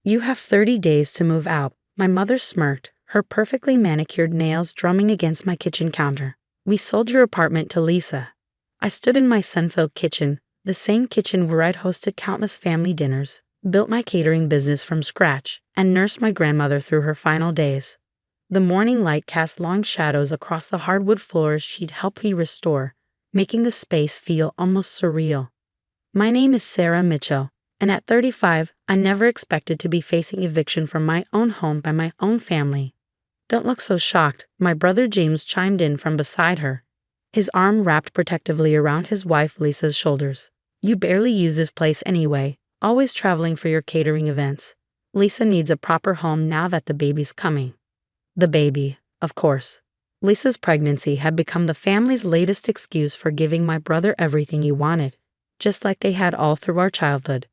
You have 30 days to move out. My mother smirked, her perfectly manicured nails drumming against my kitchen counter. We sold your apartment to Lisa. I stood in my sun-filled kitchen, the same kitchen where I'd hosted countless family dinners, built my catering business from scratch, and nursed my grandmother through her final days. The morning light cast long shadows across the hardwood floors she'd helped me restore, making the space feel almost surreal. My name is Sarah Mitchell, and at 35, I never expected to be facing eviction from my own home by my own family. Don't look so shocked, my brother James chimed in from beside her, his arm wrapped protectively around his wife Lisa's shoulders. You barely use this place anyway, always traveling for your catering events. Lisa needs a proper home now that the baby's coming. The baby, of course. Lisa's pregnancy had become the family's latest excuse for giving my brother everything he wanted, just like they had all through our childhood.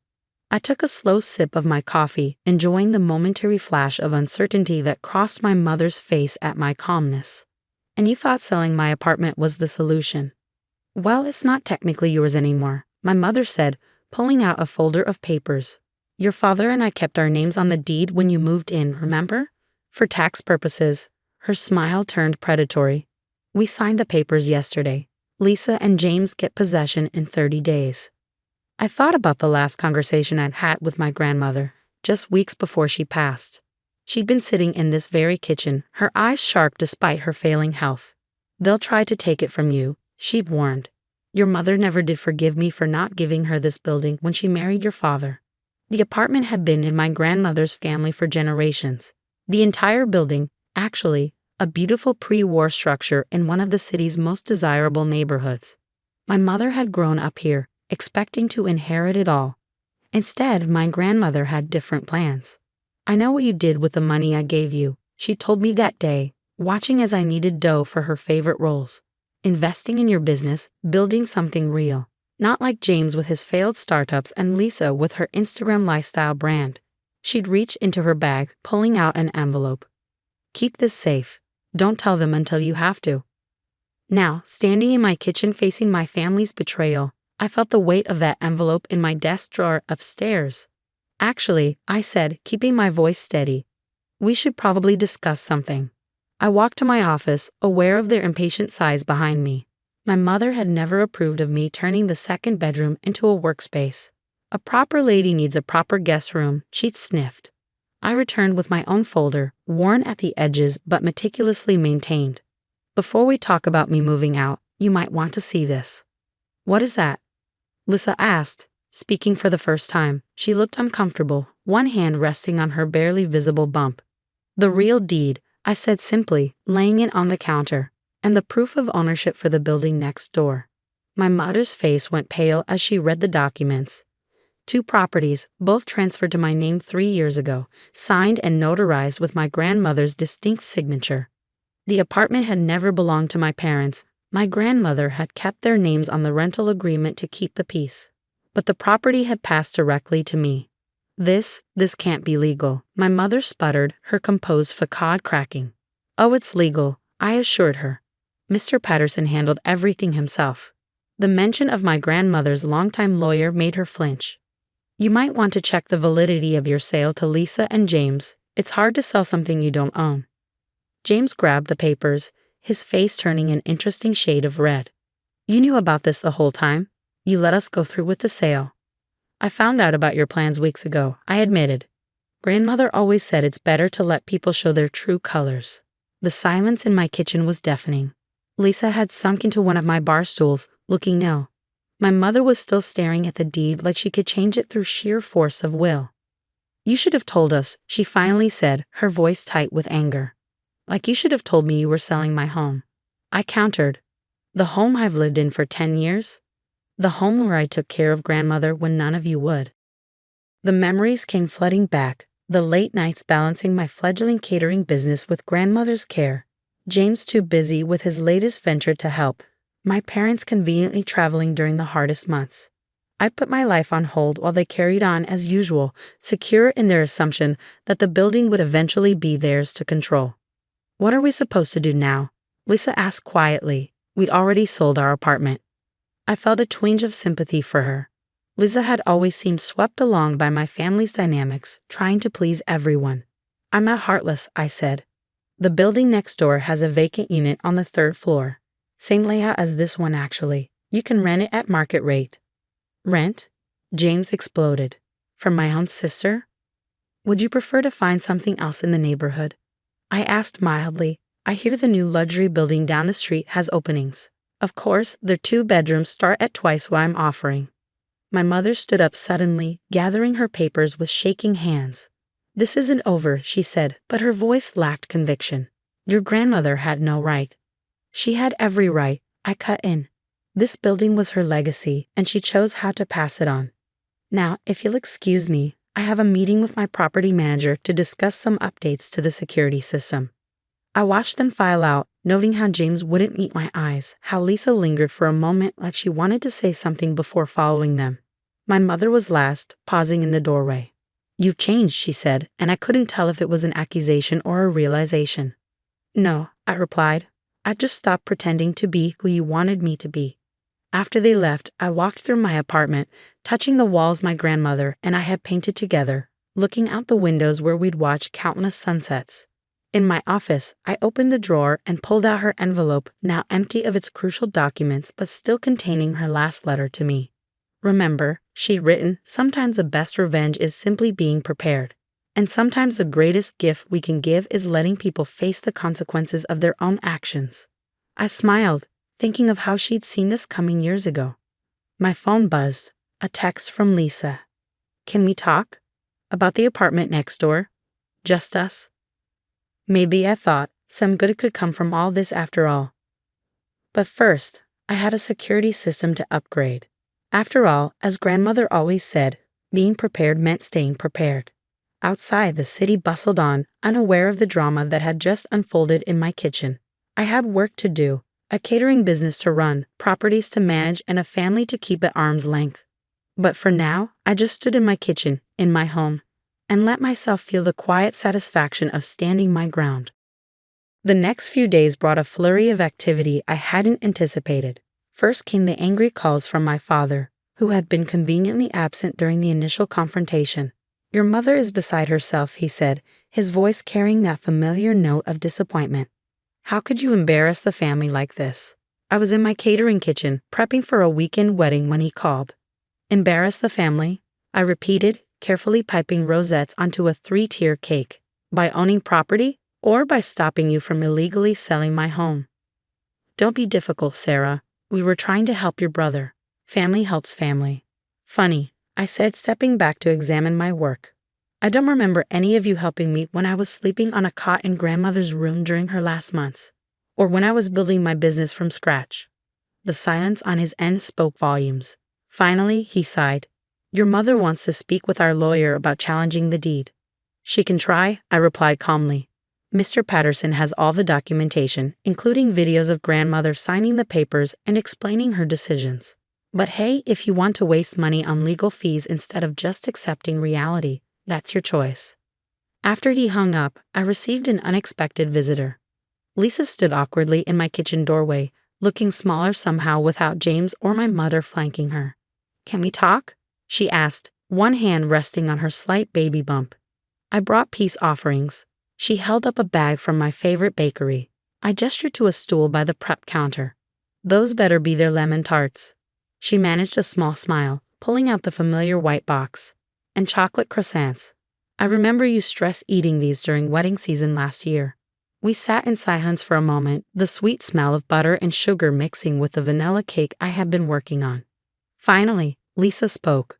I took a slow sip of my coffee, enjoying the momentary flash of uncertainty that crossed my mother's face at my calmness. And you thought selling my apartment was the solution. Well, it's not technically yours anymore, my mother said, pulling out a folder of papers. Your father and I kept our names on the deed when you moved in, remember? For tax purposes. Her smile turned predatory. We signed the papers yesterday. Lisa and James get possession in 30 days. I thought about the last conversation I'd had with my grandmother, just weeks before she passed. She'd been sitting in this very kitchen, her eyes sharp despite her failing health. They'll try to take it from you, she'd warned. Your mother never did forgive me for not giving her this building when she married your father. The apartment had been in my grandmother's family for generations. The entire building, actually, a beautiful pre-war structure in one of the city's most desirable neighborhoods. My mother had grown up here, expecting to inherit it all. Instead, my grandmother had different plans. I know what you did with the money I gave you, she told me that day, watching as I needed dough for her favorite roles. Investing in your business, building something real. Not like James with his failed startups and Lisa with her Instagram lifestyle brand. She'd reach into her bag, pulling out an envelope. Keep this safe. Don't tell them until you have to. Now, standing in my kitchen facing my family's betrayal, I felt the weight of that envelope in my desk drawer upstairs. Actually, I said, keeping my voice steady, we should probably discuss something. I walked to my office, aware of their impatient sighs behind me. My mother had never approved of me turning the second bedroom into a workspace. A proper lady needs a proper guest room, she'd sniffed. I returned with my own folder, worn at the edges but meticulously maintained. Before we talk about me moving out, you might want to see this. What is that? Lisa asked, speaking for the first time. She looked uncomfortable, one hand resting on her barely visible bump. The real deed, I said simply, laying it on the counter, and the proof of ownership for the building next door. My mother's face went pale as she read the documents. 2 properties, both transferred to my name 3 years ago, signed and notarized with my grandmother's distinct signature. The apartment had never belonged to my parents. My grandmother had kept their names on the rental agreement to keep the peace. But the property had passed directly to me. This can't be legal, my mother sputtered, her composed facade cracking. Oh, it's legal, I assured her. Mr. Patterson handled everything himself. The mention of my grandmother's longtime lawyer made her flinch. You might want to check the validity of your sale to Lisa and James. It's hard to sell something you don't own. James grabbed the papers, his face turning an interesting shade of red. You knew about this the whole time? You let us go through with the sale. I found out about your plans weeks ago, I admitted. Grandmother always said it's better to let people show their true colors. The silence in my kitchen was deafening. Lisa had sunk into one of my bar stools, looking ill. My mother was still staring at the deed like she could change it through sheer force of will. You should have told us, she finally said, her voice tight with anger. Like you should have told me you were selling my home. I countered. The home I've lived in for 10 years? The home where I took care of grandmother when none of you would. The memories came flooding back, the late nights balancing my fledgling catering business with grandmother's care, James too busy with his latest venture to help, my parents conveniently traveling during the hardest months. I put my life on hold while they carried on as usual, secure in their assumption that the building would eventually be theirs to control. What are we supposed to do now? Lisa asked quietly. We'd already sold our apartment. I felt a twinge of sympathy for her. Lisa had always seemed swept along by my family's dynamics, trying to please everyone. I'm not heartless, I said. The building next door has a vacant unit on the 3rd floor. Same layout as this one actually. You can rent it at market rate. Rent? James exploded. From my own sister? Would you prefer to find something else in the neighborhood? I asked mildly. I hear the new luxury building down the street has openings. Of course, their 2 bedrooms start at twice what I'm offering. My mother stood up suddenly, gathering her papers with shaking hands. This isn't over, she said, but her voice lacked conviction. Your grandmother had no right. She had every right, I cut in. This building was her legacy, and she chose how to pass it on. Now, if you'll excuse me, I have a meeting with my property manager to discuss some updates to the security system. I watched them file out, noting how James wouldn't meet my eyes, how Lisa lingered for a moment like she wanted to say something before following them. My mother was last, pausing in the doorway. You've changed, she said, and I couldn't tell if it was an accusation or a realization. No, I replied. I just stopped pretending to be who you wanted me to be. After they left, I walked through my apartment, touching the walls my grandmother and I had painted together, looking out the windows where we'd watch countless sunsets. In my office, I opened the drawer and pulled out her envelope, now empty of its crucial documents but still containing her last letter to me. Remember, she'd written, sometimes the best revenge is simply being prepared. And sometimes the greatest gift we can give is letting people face the consequences of their own actions. I smiled, thinking of how she'd seen this coming years ago. My phone buzzed, a text from Lisa. Can we talk? About the apartment next door? Just us? Maybe, I thought, some good could come from all this after all. But first, I had a security system to upgrade. After all, as grandmother always said, being prepared meant staying prepared. Outside, the city bustled on, unaware of the drama that had just unfolded in my kitchen. I had work to do, a catering business to run, properties to manage, and a family to keep at arm's length. But for now, I just stood in my kitchen, in my home, and let myself feel the quiet satisfaction of standing my ground. The next few days brought a flurry of activity I hadn't anticipated. First came the angry calls from my father, who had been conveniently absent during the initial confrontation. Your mother is beside herself, he said, his voice carrying that familiar note of disappointment. How could you embarrass the family like this? I was in my catering kitchen, prepping for a weekend wedding when he called. Embarrass the family? I repeated, carefully piping rosettes onto a 3-tier cake. By owning property, or by stopping you from illegally selling my home? Don't be difficult, Sarah. We were trying to help your brother. Family helps family. Funny, I said, stepping back to examine my work. I don't remember any of you helping me when I was sleeping on a cot in grandmother's room during her last months, or when I was building my business from scratch. The silence on his end spoke volumes. Finally, he sighed. Your mother wants to speak with our lawyer about challenging the deed. She can try, I replied calmly. Mr. Patterson has all the documentation, including videos of grandmother signing the papers and explaining her decisions. But hey, if you want to waste money on legal fees instead of just accepting reality, that's your choice. After he hung up, I received an unexpected visitor. Lisa stood awkwardly in my kitchen doorway, looking smaller somehow without James or my mother flanking her. Can we talk? She asked, one hand resting on her slight baby bump. I brought peace offerings. She held up a bag from my favorite bakery. I gestured to a stool by the prep counter. Those better be their lemon tarts. She managed a small smile, pulling out the familiar white box. And chocolate croissants. I remember you stress eating these during wedding season last year. We sat in silence for a moment, the sweet smell of butter and sugar mixing with the vanilla cake I had been working on. Finally, Lisa spoke.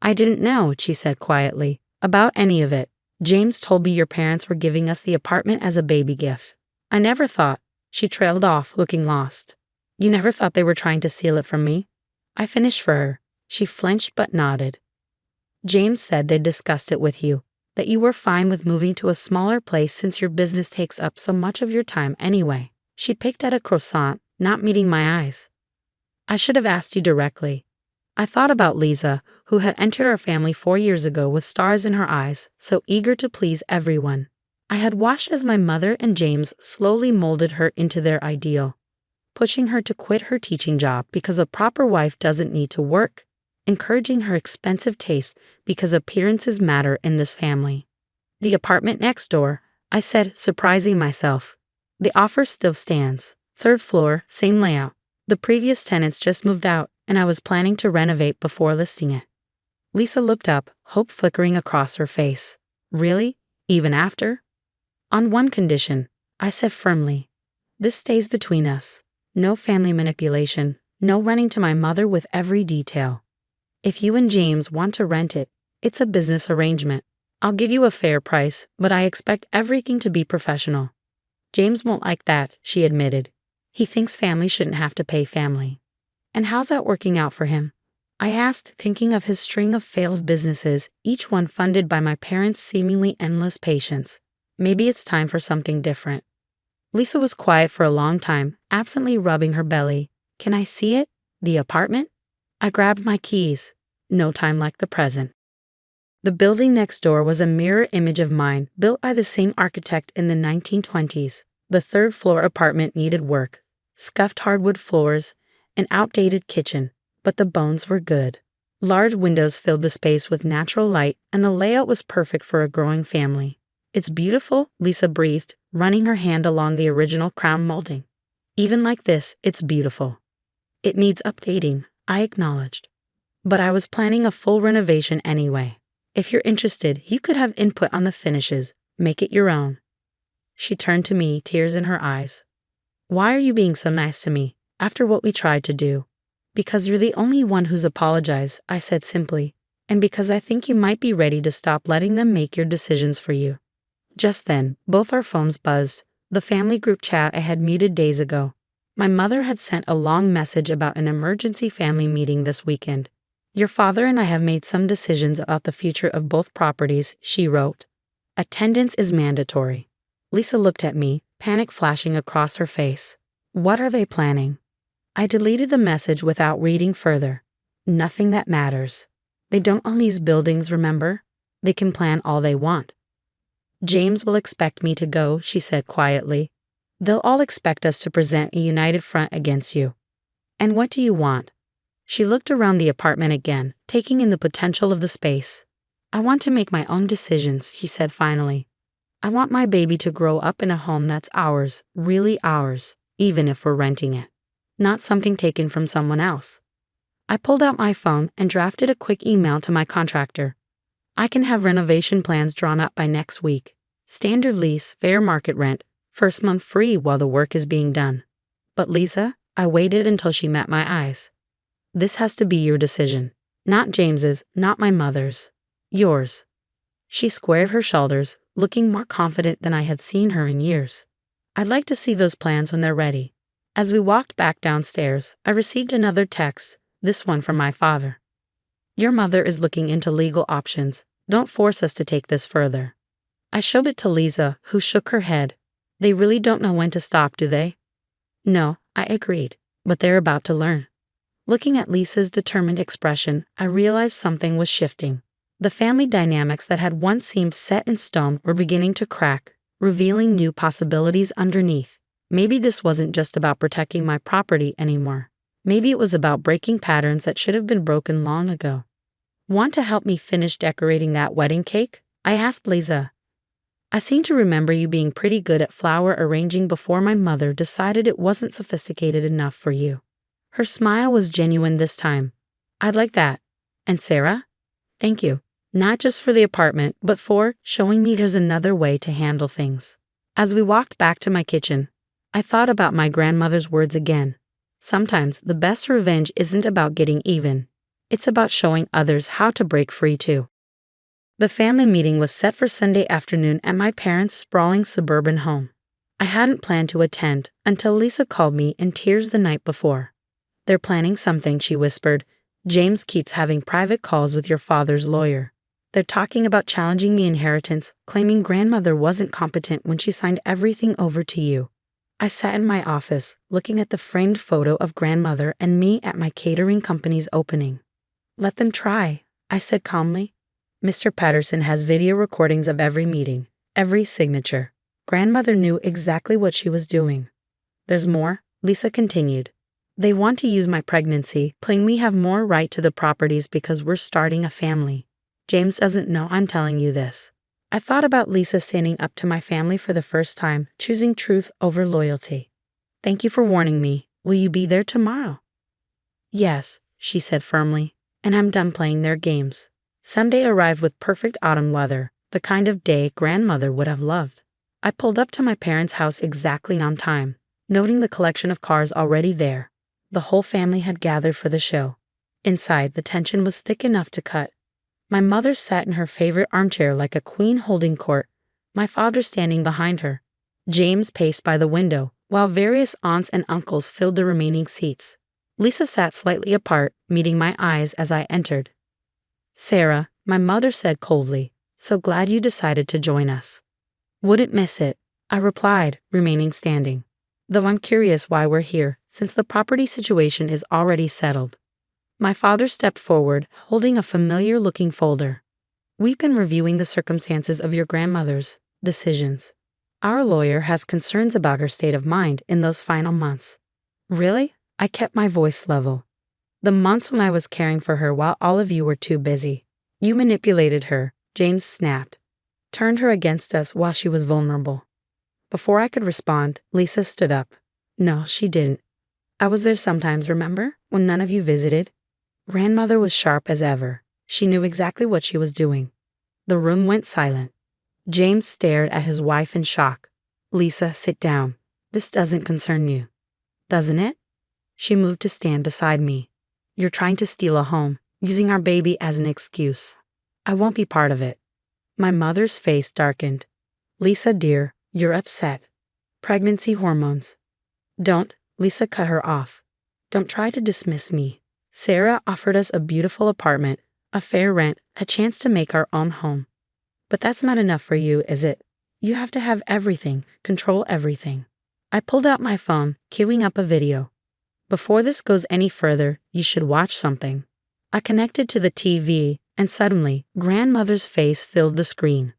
I didn't know, she said quietly, about any of it. James told me your parents were giving us the apartment as a baby gift. I never thought. She trailed off, looking lost. You never thought they were trying to steal it from me? I finished for her. She flinched but nodded. James said they'd discussed it with you, that you were fine with moving to a smaller place since your business takes up so much of your time anyway. She picked at a croissant, not meeting my eyes. I should have asked you directly. I thought about Lisa, who had entered our family 4 years ago with stars in her eyes, so eager to please everyone. I had watched as my mother and James slowly molded her into their ideal, pushing her to quit her teaching job because a proper wife doesn't need to work, encouraging her expensive taste because appearances matter in this family. The apartment next door, I said, surprising myself. The offer still stands. 3rd floor, same layout. The previous tenants just moved out, and I was planning to renovate before listing it. Lisa looked up, hope flickering across her face. Really? Even after? On one condition, I said firmly. This stays between us. No family manipulation, no running to my mother with every detail. If you and James want to rent it, it's a business arrangement. I'll give you a fair price, but I expect everything to be professional. James won't like that, she admitted. He thinks family shouldn't have to pay family. And how's that working out for him? I asked, thinking of his string of failed businesses, each one funded by my parents' seemingly endless patience. Maybe it's time for something different. Lisa was quiet for a long time, absently rubbing her belly. Can I see it? The apartment? I grabbed my keys. No time like the present. The building next door was a mirror image of mine, built by the same architect in the 1920s. The 3rd floor apartment needed work. Scuffed hardwood floors, an outdated kitchen, but the bones were good. Large windows filled the space with natural light, and the layout was perfect for a growing family. It's beautiful, Lisa breathed, running her hand along the original crown molding. Even like this, it's beautiful. It needs updating, I acknowledged. But I was planning a full renovation anyway. If you're interested, you could have input on the finishes. Make it your own. She turned to me, tears in her eyes. Why are you being so nice to me, after what we tried to do? Because you're the only one who's apologized, I said simply, and because I think you might be ready to stop letting them make your decisions for you. Just then, both our phones buzzed, the family group chat I had muted days ago. My mother had sent a long message about an emergency family meeting this weekend. Your father and I have made some decisions about the future of both properties, she wrote. Attendance is mandatory. Lisa looked at me, panic flashing across her face. What are they planning? I deleted the message without reading further. Nothing that matters. They don't own these buildings, remember? They can plan all they want. James will expect me to go, she said quietly. They'll all expect us to present a united front against you. And what do you want? She looked around the apartment again, taking in the potential of the space. I want to make my own decisions, she said finally. I want my baby to grow up in a home that's ours, really ours, even if we're renting it. Not something taken from someone else. I pulled out my phone and drafted a quick email to my contractor. I can have renovation plans drawn up by next week. Standard lease, fair market rent, first month free while the work is being done. But Lisa, I waited until she met my eyes. This has to be your decision. Not James's, not my mother's. Yours. She squared her shoulders, looking more confident than I had seen her in years. I'd like to see those plans when they're ready. As we walked back downstairs, I received another text, this one from my father. Your mother is looking into legal options. Don't force us to take this further. I showed it to Lisa, who shook her head. They really don't know when to stop, do they? No, I agreed, but they're about to learn. Looking at Lisa's determined expression, I realized something was shifting. The family dynamics that had once seemed set in stone were beginning to crack, revealing new possibilities underneath. Maybe this wasn't just about protecting my property anymore. Maybe it was about breaking patterns that should have been broken long ago. Want to help me finish decorating that wedding cake? I asked Lisa. I seem to remember you being pretty good at flower arranging before my mother decided it wasn't sophisticated enough for you. Her smile was genuine this time. I'd like that. And Sarah? Thank you. Not just for the apartment, but for showing me there's another way to handle things. As we walked back to my kitchen, I thought about my grandmother's words again. Sometimes the best revenge isn't about getting even. It's about showing others how to break free too. The family meeting was set for Sunday afternoon at my parents' sprawling suburban home. I hadn't planned to attend until Lisa called me in tears the night before. They're planning something, she whispered. James keeps having private calls with your father's lawyer. They're talking about challenging the inheritance, claiming grandmother wasn't competent when she signed everything over to you. I sat in my office, looking at the framed photo of grandmother and me at my catering company's opening. Let them try, I said calmly. Mr. Patterson has video recordings of every meeting, every signature. Grandmother knew exactly what she was doing. There's more, Lisa continued. They want to use my pregnancy, claim we have more right to the properties because we're starting a family. James doesn't know I'm telling you this. I thought about Lisa standing up to my family for the first time, choosing truth over loyalty. Thank you for warning me. Will you be there tomorrow? Yes, she said firmly, and I'm done playing their games. Sunday arrived with perfect autumn weather, the kind of day grandmother would have loved. I pulled up to my parents' house exactly on time, noting the collection of cars already there. The whole family had gathered for the show. Inside, the tension was thick enough to cut. My mother sat in her favorite armchair like a queen holding court, my father standing behind her. James paced by the window, while various aunts and uncles filled the remaining seats. Lisa sat slightly apart, meeting my eyes as I entered. Sarah, my mother said coldly, so glad you decided to join us. Wouldn't miss it, I replied, remaining standing. Though I'm curious why we're here, since the property situation is already settled. My father stepped forward, holding a familiar-looking folder. We've been reviewing the circumstances of your grandmother's decisions. Our lawyer has concerns about her state of mind in those final months. Really? I kept my voice level. The months when I was caring for her while all of you were too busy. You manipulated her, James snapped. Turned her against us while she was vulnerable. Before I could respond, Lisa stood up. No, she didn't. I was there sometimes, remember? When none of you visited? Grandmother was sharp as ever. She knew exactly what she was doing. The room went silent. James stared at his wife in shock. Lisa, sit down. This doesn't concern you. Doesn't it? She moved to stand beside me. You're trying to steal a home, using our baby as an excuse. I won't be part of it. My mother's face darkened. Lisa, dear, you're upset. Pregnancy hormones. Don't, Lisa cut her off. Don't try to dismiss me. Sarah offered us a beautiful apartment, a fair rent, a chance to make our own home. But that's not enough for you, is it? You have to have everything, control everything. I pulled out my phone, queuing up a video. Before this goes any further, you should watch something. I connected to the TV, and suddenly, grandmother's face filled the screen.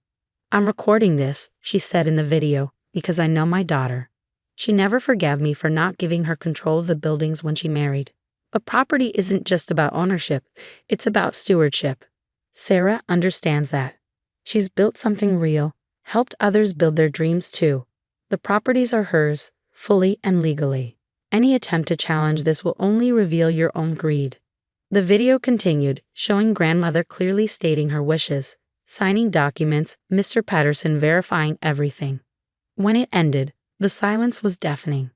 I'm recording this, she said in the video, because I know my daughter. She never forgave me for not giving her control of the buildings when she married. But property isn't just about ownership, it's about stewardship. Sarah understands that. She's built something real, helped others build their dreams too. The properties are hers, fully and legally. Any attempt to challenge this will only reveal your own greed. The video continued, showing grandmother clearly stating her wishes, signing documents, Mr. Patterson verifying everything. When it ended, the silence was deafening.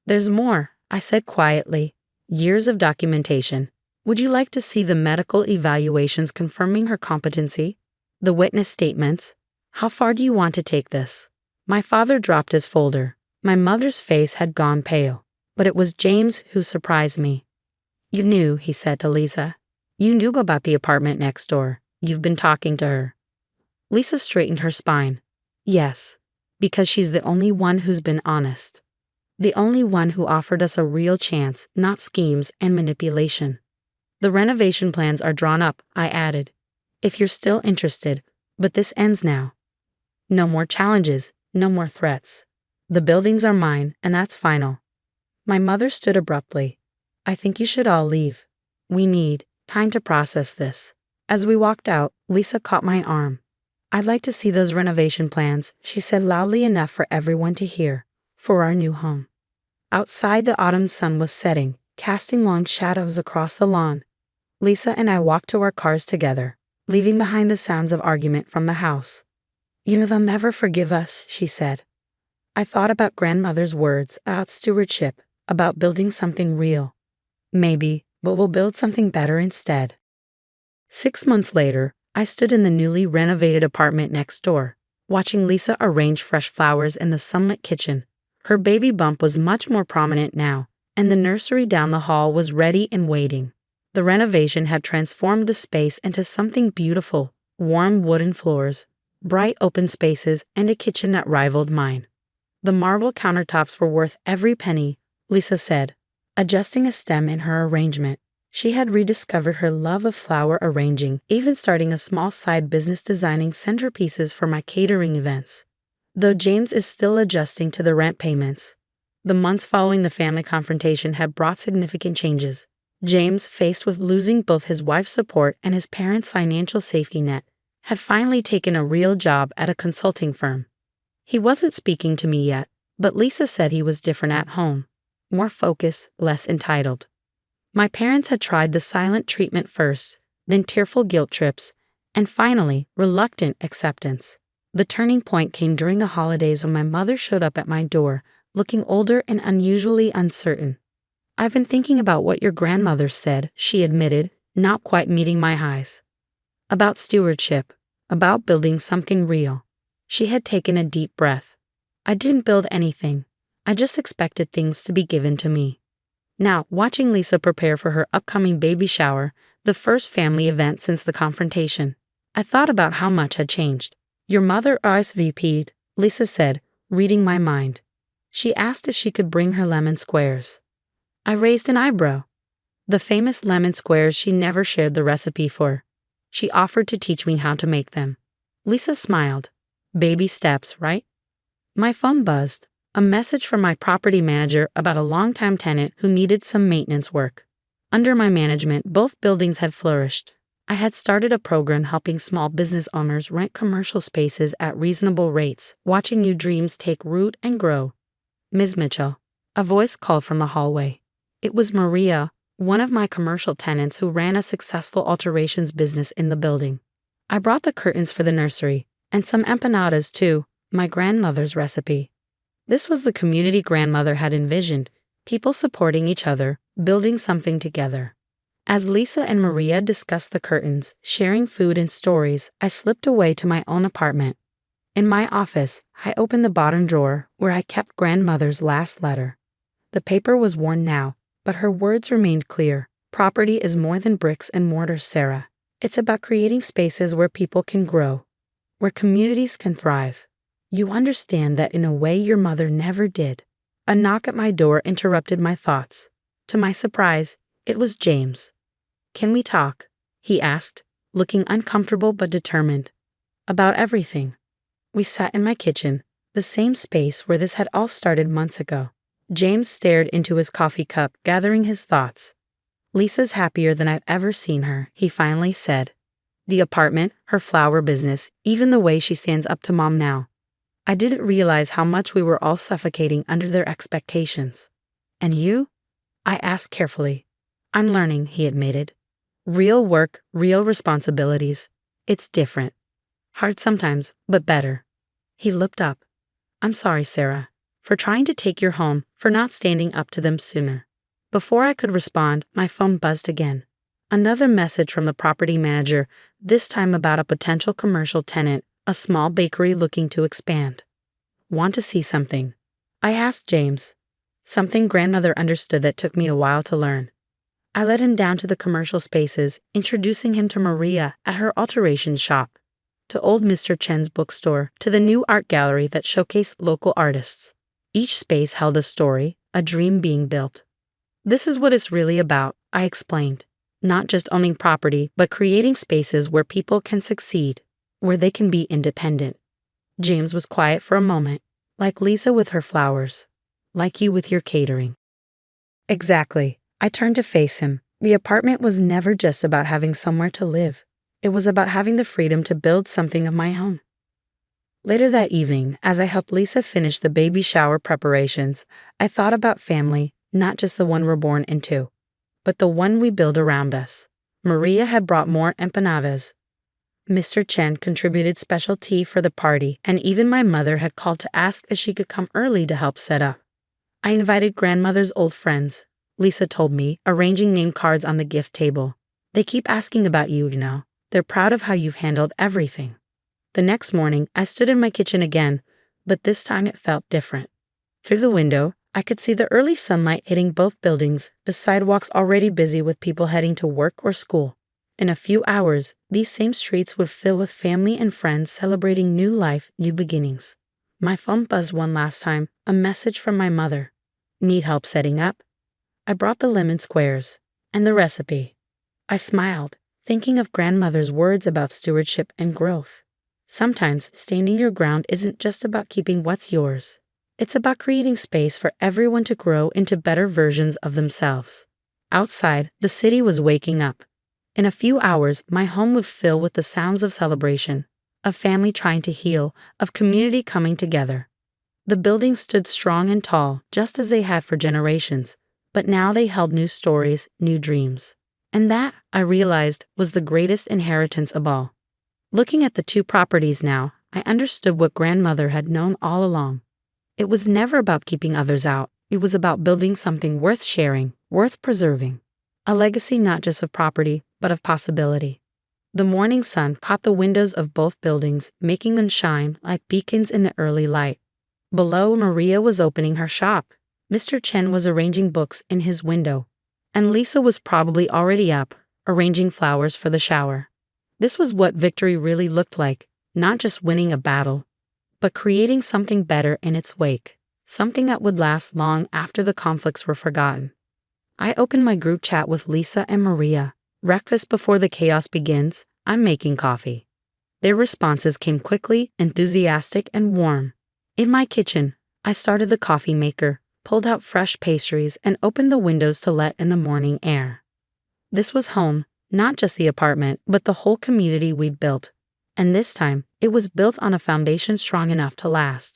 There's more, I said quietly. Years of documentation. Would you like to see the medical evaluations confirming her competency? The witness statements? How far do you want to take this? My father dropped his folder. My mother's face had gone pale, but it was James who surprised me. You knew, he said to Lisa. You knew about the apartment next door. You've been talking to her. Lisa straightened her spine. Yes, because she's the only one who's been honest. The only one who offered us a real chance, not schemes and manipulation. The renovation plans are drawn up, I added. If you're still interested, but this ends now. No more challenges, no more threats. The buildings are mine, and that's final. My mother stood abruptly. I think you should all leave. We need time to process this. As we walked out, Lisa caught my arm. I'd like to see those renovation plans, she said loudly enough for everyone to hear, for our new home. Outside, the autumn sun was setting, casting long shadows across the lawn. Lisa and I walked to our cars together, leaving behind the sounds of argument from the house. You know, they'll never forgive us, she said. I thought about grandmother's words, about stewardship, about building something real. Maybe, but we'll build something better instead. 6 months later, I stood in the newly renovated apartment next door, watching Lisa arrange fresh flowers in the sunlit kitchen. Her baby bump was much more prominent now, and the nursery down the hall was ready and waiting. The renovation had transformed the space into something beautiful, warm wooden floors, bright open spaces, and a kitchen that rivaled mine. The marble countertops were worth every penny, Lisa said, adjusting a stem in her arrangement. She had rediscovered her love of flower arranging, even starting a small side business designing centerpieces for my catering events. Though James is still adjusting to the rent payments. The months following the family confrontation had brought significant changes. James, faced with losing both his wife's support and his parents' financial safety net, had finally taken a real job at a consulting firm. He wasn't speaking to me yet, but Lisa said he was different at home. More focused, less entitled. My parents had tried the silent treatment first, then tearful guilt trips, and finally, reluctant acceptance. The turning point came during the holidays when my mother showed up at my door, looking older and unusually uncertain. "I've been thinking about what your grandmother said," she admitted, not quite meeting my highs. About stewardship, about building something real. She had taken a deep breath. "I didn't build anything. I just expected things to be given to me." Now, watching Lisa prepare for her upcoming baby shower, the first family event since the confrontation, I thought about how much had changed. "Your mother RSVP'd," Lisa said, reading my mind. She asked if she could bring her lemon squares. I raised an eyebrow. The famous lemon squares she never shared the recipe for. She offered to teach me how to make them. Lisa smiled. Baby steps, right? My phone buzzed. A message from my property manager about a longtime tenant who needed some maintenance work. Under my management, both buildings had flourished. I had started a program helping small business owners rent commercial spaces at reasonable rates, watching new dreams take root and grow. "Ms. Mitchell," a voice called from the hallway. It was Maria, one of my commercial tenants who ran a successful alterations business in the building. I brought the curtains for the nursery, and some empanadas too, my grandmother's recipe. This was the community grandmother had envisioned, people supporting each other, building something together. As Lisa and Maria discussed the curtains, sharing food and stories, I slipped away to my own apartment. In my office, I opened the bottom drawer where I kept grandmother's last letter. The paper was worn now, but her words remained clear. "Property is more than bricks and mortar, Sarah. It's about creating spaces where people can grow, where communities can thrive. You understand that in a way your mother never did." A knock at my door interrupted my thoughts. To my surprise, it was James. "Can we talk?" he asked, looking uncomfortable but determined. "About everything." We sat in my kitchen, the same space where this had all started months ago. James stared into his coffee cup, gathering his thoughts. "Lisa's happier than I've ever seen her," he finally said. "The apartment, her flower business, even the way she stands up to Mom now. I didn't realize how much we were all suffocating under their expectations." "And you?" I asked carefully. "I'm learning," he admitted. "Real work, real responsibilities. It's different. Hard sometimes, but better." He looked up. "I'm sorry, Sarah, for trying to take your home, for not standing up to them sooner." Before I could respond, my phone buzzed again. Another message from the property manager, this time about a potential commercial tenant, a small bakery looking to expand. "Want to see something?" I asked James. Something grandmother understood that took me a while to learn. I led him down to the commercial spaces, introducing him to Maria at her alteration shop, to old Mr. Chen's bookstore, to the new art gallery that showcased local artists. Each space held a story, a dream being built. "This is what it's really about," I explained. "Not just owning property, but creating spaces where people can succeed, where they can be independent." James was quiet for a moment, like Lisa with her flowers, like you with your catering. Exactly. I turned to face him. The apartment was never just about having somewhere to live. It was about having the freedom to build something of my own. Later that evening, as I helped Lisa finish the baby shower preparations, I thought about family, not just the one we're born into, but the one we build around us. Maria had brought more empanadas. Mr. Chen contributed special tea for the party, and even my mother had called to ask if she could come early to help set up. I invited grandmother's old friends, Lisa told me, arranging name cards on the gift table. "They keep asking about you, you know. They're proud of how you've handled everything." The next morning, I stood in my kitchen again, but this time it felt different. Through the window, I could see the early sunlight hitting both buildings, the sidewalks already busy with people heading to work or school. In a few hours, these same streets would fill with family and friends celebrating new life, new beginnings. My phone buzzed one last time, a message from my mother. "Need help setting up?" I brought the lemon squares and the recipe. I smiled, thinking of grandmother's words about stewardship and growth. Sometimes standing your ground isn't just about keeping what's yours. It's about creating space for everyone to grow into better versions of themselves. Outside, the city was waking up. In a few hours, my home would fill with the sounds of celebration, of family trying to heal, of community coming together. The buildings stood strong and tall, just as they had for generations, but now they held new stories, new dreams. And that, I realized, was the greatest inheritance of all. Looking at the two properties now, I understood what grandmother had known all along. It was never about keeping others out. It was about building something worth sharing, worth preserving. A legacy not just of property, but of possibility. The morning sun caught the windows of both buildings, making them shine like beacons in the early light. Below, Maria was opening her shop. Mr. Chen was arranging books in his window. And Lisa was probably already up, arranging flowers for the shower. This was what victory really looked like, not just winning a battle, but creating something better in its wake, something that would last long after the conflicts were forgotten. I opened my group chat with Lisa and Maria. Breakfast before the chaos begins, I'm making coffee. Their responses came quickly, enthusiastic, and warm. In my kitchen, I started the coffee maker, pulled out fresh pastries, and opened the windows to let in the morning air. This was home, not just the apartment, but the whole community we'd built. And this time, it was built on a foundation strong enough to last.